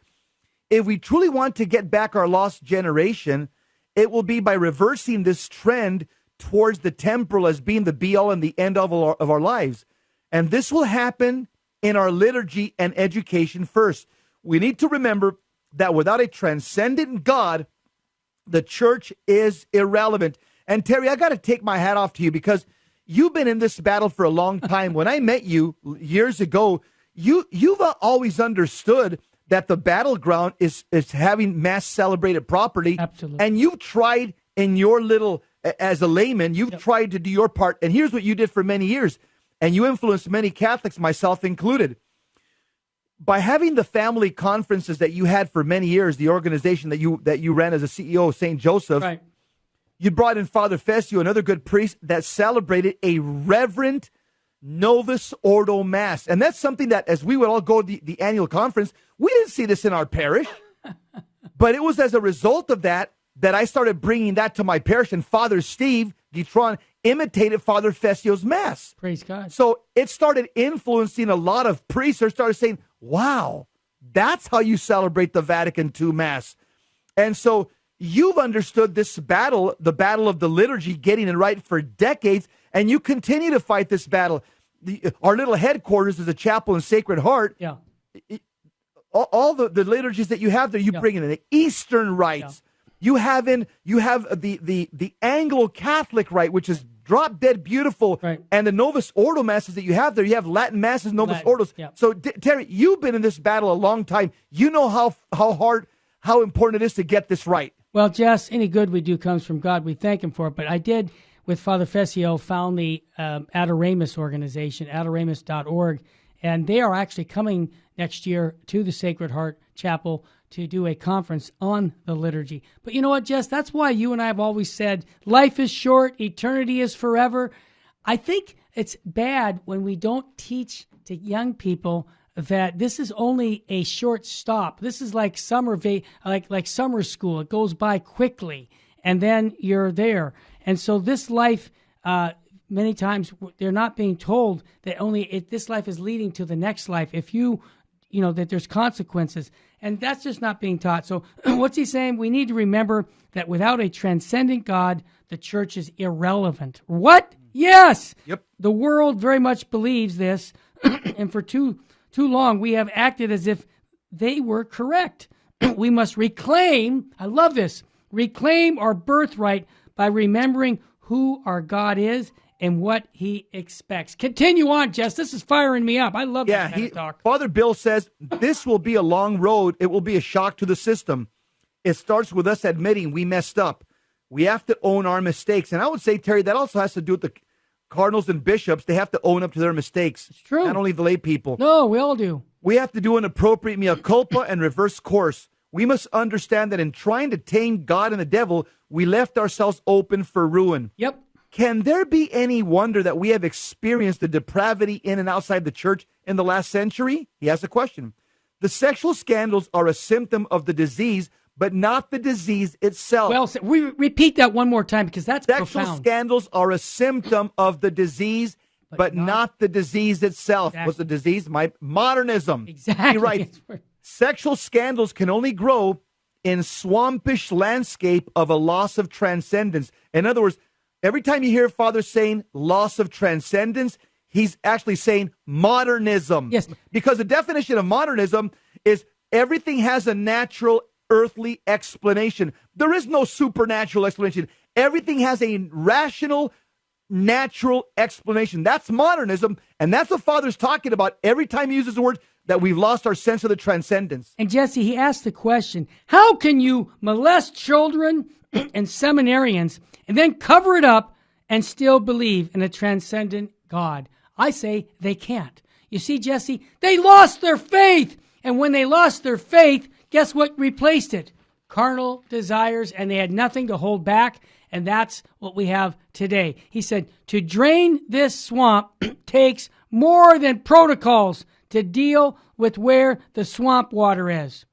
if we truly want to get back our lost generation, it will be by reversing this trend towards the temporal as being the be-all and the end of our lives. And this will happen in our liturgy and education first. We need to remember that without a transcendent God, the church is irrelevant. And Terry, I got to take my hat off to you because you've been in this battle for a long time. When I met you years ago, you've always understood that the battleground is having mass celebrated property. Absolutely. And you've tried in your little, as a layman, you've tried to do your part. And here's what you did for many years. And you influenced many Catholics, myself included. By having the family conferences that you had for many years, the organization that you ran as a CEO of St. Joseph, right. You brought in Father Fessio, another good priest, that celebrated a reverent Novus Ordo Mass. And that's something that, as we would all go to the annual conference, we didn't see this in our parish. But it was as a result of that I started bringing that to my parish. And Father Steve Guitron imitated Father Fessio's Mass. Praise God. So it started influencing a lot of priests who started saying, wow, that's how you celebrate the Vatican II Mass. And so you've understood this battle, the battle of the liturgy, getting it right for decades, and you continue to fight this battle. Our little headquarters is a chapel in Sacred Heart. Yeah. All the liturgies that you have there, you bring in the Eastern rites. Yeah. You have the Anglo-Catholic rite, which is drop dead beautiful, right. And the Novus Ordo Masses that you have there, you have Latin Masses, Novus Ordos. Yeah. So, Terry, you've been in this battle a long time. You know how hard, how important it is to get this right. Well, Jess, any good we do comes from God. We thank him for it. But I did, with Father Fessio, found the Adoramus organization, adoramus.org, and they are actually coming next year to the Sacred Heart Chapel to do a conference on the liturgy. But you know what, Jess? That's why you and I have always said life is short, eternity is forever. I think it's bad when we don't teach to young people that this is only a short stop. This is like summer like summer school. It goes by quickly, and then you're there. And so this life, many times they're not being told that this life is leading to the next life. If you know, that there's consequences. And that's just not being taught. So what's he saying? We need to remember that without a transcendent God, the church is irrelevant. What? Yes. Yep. The world very much believes this. And for too long, we have acted as if they were correct. We must reclaim, I love this, reclaim our birthright by remembering who our God is and what he expects. Continue on, Jess. This is firing me up. I love that kind of talk. Father Bill says this will be a long road. It will be a shock to the system. It starts with us admitting we messed up. We have to own our mistakes. And I would say, Terry, that also has to do with the cardinals and bishops. They have to own up to their mistakes. It's true. Not only the lay people. No, we all do. We have to do an appropriate mea culpa and reverse course. We must understand that in trying to tame God and the devil, we left ourselves open for ruin. Yep. Can there be any wonder that we have experienced the depravity in and outside the church in the last century? He has a question. The sexual scandals are a symptom of the disease, but not the disease itself. Well, we repeat that one more time because that's sexual profound. Scandals are a symptom of the disease, but not the disease itself. Exactly. What's the disease? Modernism. Exactly. He writes, sexual scandals can only grow in swampish landscape of a loss of transcendence. In other words, every time you hear Father saying loss of transcendence, he's actually saying modernism. Yes. Because the definition of modernism is everything has a natural earthly explanation. There is no supernatural explanation. Everything has a rational, natural explanation. That's modernism, and that's what Father's talking about every time he uses the word that we've lost our sense of the transcendence. And Jesse, he asked the question, how can you molest children and seminarians and then cover it up and still believe in a transcendent God? I say they can't. You see, Jesse, they lost their faith. And when they lost their faith, guess what replaced it? Carnal desires, and they had nothing to hold back. And that's what we have today. He said, to drain this swamp takes more than protocols to deal with where the swamp water is.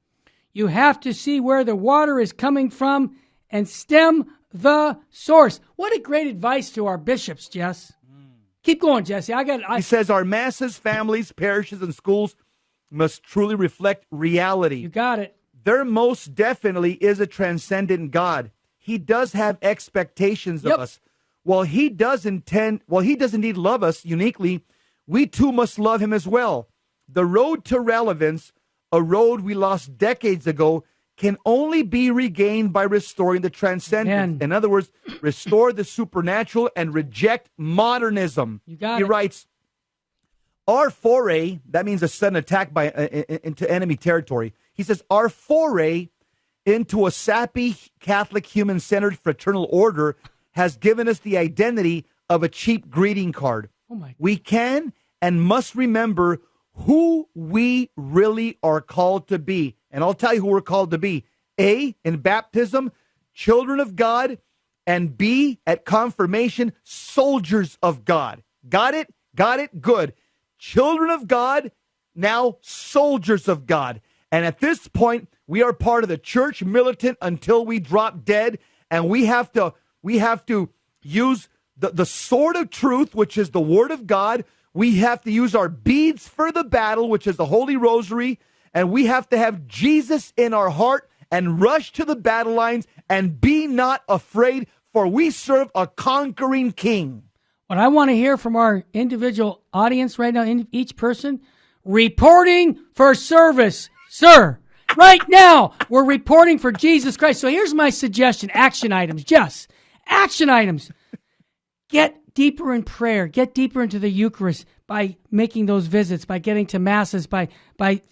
You have to see where the water is coming from and stem the source. What a great advice to our bishops, Jess. Keep going, Jesse. He says our masses, families, parishes, and schools must truly reflect reality. You got it. There most definitely is a transcendent God. He does have expectations of us. While he does indeed love us uniquely, we too must love him as well. The road to relevance, a road we lost decades ago, can only be regained by restoring the transcendence. In other words, restore the supernatural and reject modernism. You got He writes, our foray, that means a sudden attack into enemy territory. He says, our foray into a sappy Catholic human-centered fraternal order has given us the identity of a cheap greeting card. We can and must remember who we really are called to be. And I'll tell you who we're called to be. A, in baptism, children of God, and B, at confirmation, soldiers of God. Got it? Got it? Good. Children of God, now soldiers of God. And at this point, we are part of the church militant until we drop dead. And we have to use the sword of truth, which is the word of God. We have to use our beads for the battle, which is the Holy Rosary. And we have to have Jesus in our heart and rush to the battle lines and be not afraid, for we serve a conquering king. What I want to hear from our individual audience right now, each person, reporting for service. Sir, right now, we're reporting for Jesus Christ. So here's my suggestion, action items. Jess, action items. Get deeper in prayer. Get deeper into the Eucharist by making those visits, by getting to Masses, by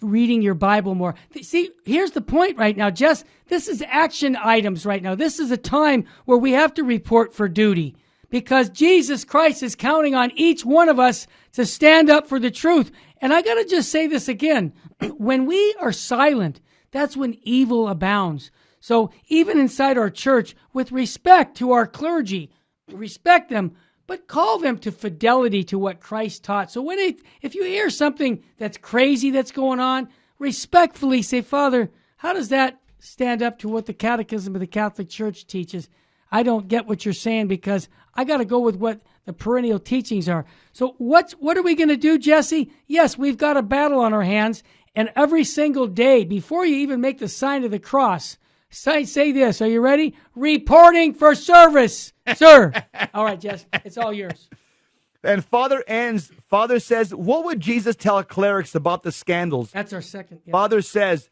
reading your Bible more. See, here's the point right now, Jess. This is action items right now. This is a time where we have to report for duty, because Jesus Christ is counting on each one of us to stand up for the truth. And I got to just say this again. When we are silent, that's when evil abounds. So even inside our church, with respect to our clergy, respect them, but call them to fidelity to what Christ taught. So if you hear something that's crazy that's going on, respectfully say, Father, how does that stand up to what the Catechism of the Catholic Church teaches? I don't get what you're saying, because I got to go with what the perennial teachings are. So what are we going to do, Jesse? Yes, we've got a battle on our hands, and every single day, before you even make the sign of the cross, say this. Are you ready? Reporting for service, sir. All right, Jess, it's all yours. And Father says, what would Jesus tell clerics about the scandals? That's our second. Yeah. Father says,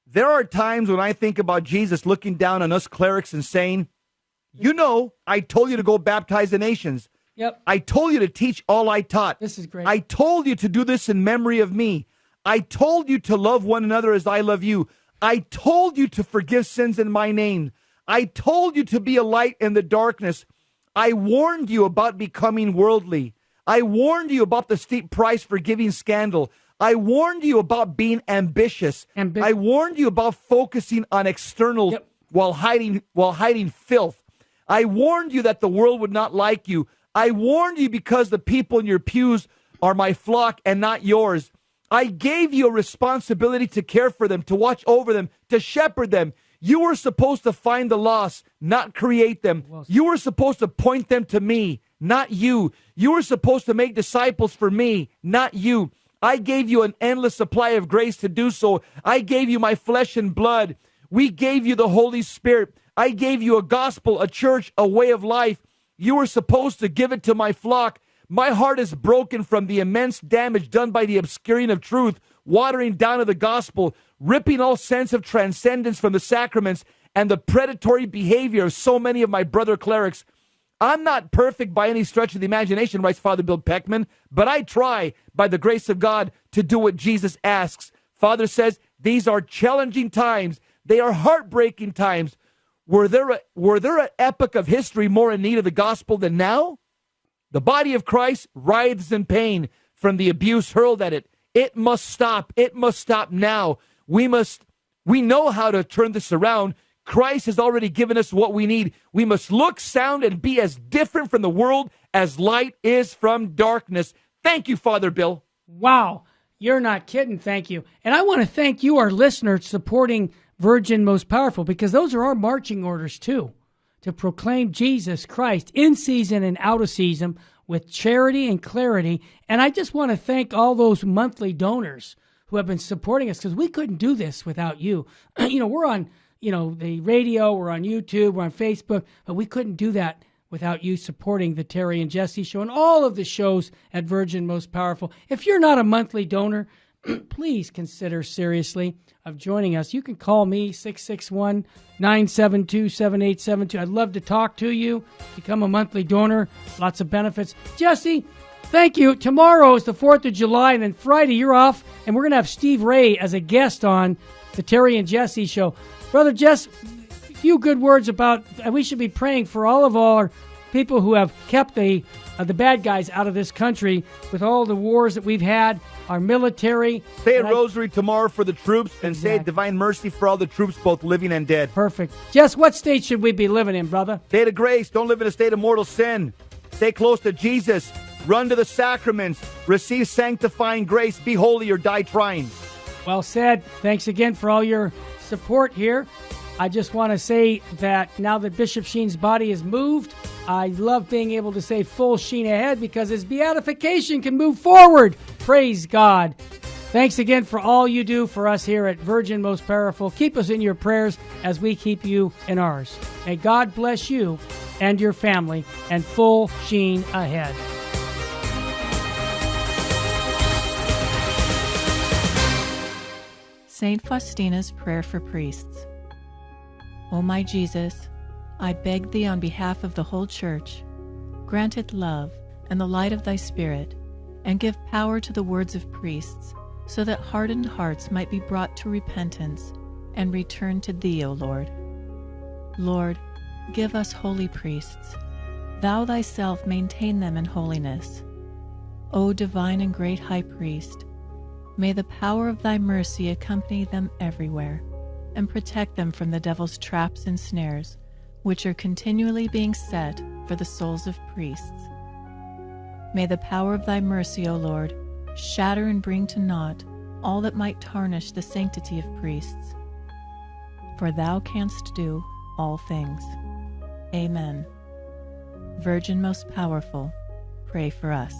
there are times when I think about Jesus looking down on us clerics and saying, I told you to go baptize the nations. Yep. I told you to teach all I taught. This is great. I told you to do this in memory of me. I told you to love one another as I love you. I told you to forgive sins in my name. I told you to be a light in the darkness. I warned you about becoming worldly. I warned you about the steep price for giving scandal. I warned you about being ambitious. I warned you about focusing on externals while hiding filth. I warned you that the world would not like you. I warned you because the people in your pews are my flock and not yours. I gave you a responsibility to care for them, to watch over them, to shepherd them. You were supposed to find the lost, not create them. You were supposed to point them to me, not you. You were supposed to make disciples for me, not you. I gave you an endless supply of grace to do so. I gave you my flesh and blood. We gave you the Holy Spirit. I gave you a gospel, a church, a way of life. You were supposed to give it to my flock. My heart is broken from the immense damage done by the obscuring of truth, watering down of the gospel, ripping all sense of transcendence from the sacraments, and the predatory behavior of so many of my brother clerics. I'm not perfect by any stretch of the imagination, writes Father Bill Peckman, but I try, by the grace of God, to do what Jesus asks. Father says, these are challenging times. They are heartbreaking times. Were there an epoch of history more in need of the gospel than now? The body of Christ writhes in pain from the abuse hurled at it. It must stop. It must stop now. We know how to turn this around. Christ has already given us what we need. We must look, sound, and be as different from the world as light is from darkness. Thank you, Father Bill. Wow. You're not kidding. Thank you. And I want to thank you, our listeners, supporting Virgin Most Powerful, because those are our marching orders too, to proclaim Jesus Christ in season and out of season with charity and clarity. And I just want to thank all those monthly donors who have been supporting us, because we couldn't do this without you. We're on, the radio, we're on YouTube, we're on Facebook, but we couldn't do that without you supporting the Terry and Jesse Show and all of the shows at Virgin Most Powerful. If you're not a monthly donor, please consider seriously of joining us. You can call me, 661-972-7872. I'd love to talk to you. Become a monthly donor. Lots of benefits. Jesse, thank you. Tomorrow is the 4th of July, and then Friday you're off, and we're going to have Steve Ray as a guest on the Terry and Jesse Show. Brother Jess, a few good words about, we should be praying for all of our people who have kept the bad guys out of this country with all the wars that we've had, our military. Say a rosary tomorrow for the troops, and say a divine mercy for all the troops, both living and dead. Perfect. Jess, what state should we be living in, brother? State of grace. Don't live in a state of mortal sin. Stay close to Jesus. Run to the sacraments. Receive sanctifying grace. Be holy or die trying. Well said. Thanks again for all your support here. I just want to say that now that Bishop Sheen's body is moved, I love being able to say full Sheen ahead, because his beatification can move forward. Praise God. Thanks again for all you do for us here at Virgin Most Powerful. Keep us in your prayers as we keep you in ours. May God bless you and your family, and full Sheen ahead. Saint Faustina's Prayer for Priests. O my Jesus, I beg thee on behalf of the whole Church, grant it love and the light of thy Spirit, and give power to the words of priests, so that hardened hearts might be brought to repentance and return to thee, O Lord. Lord, give us holy priests. Thou thyself maintain them in holiness. O divine and great High Priest, may the power of thy mercy accompany them everywhere, and protect them from the devil's traps and snares, which are continually being set for the souls of priests. May the power of thy mercy, O Lord, shatter and bring to naught all that might tarnish the sanctity of priests. For thou canst do all things. Amen. Virgin most powerful, pray for us.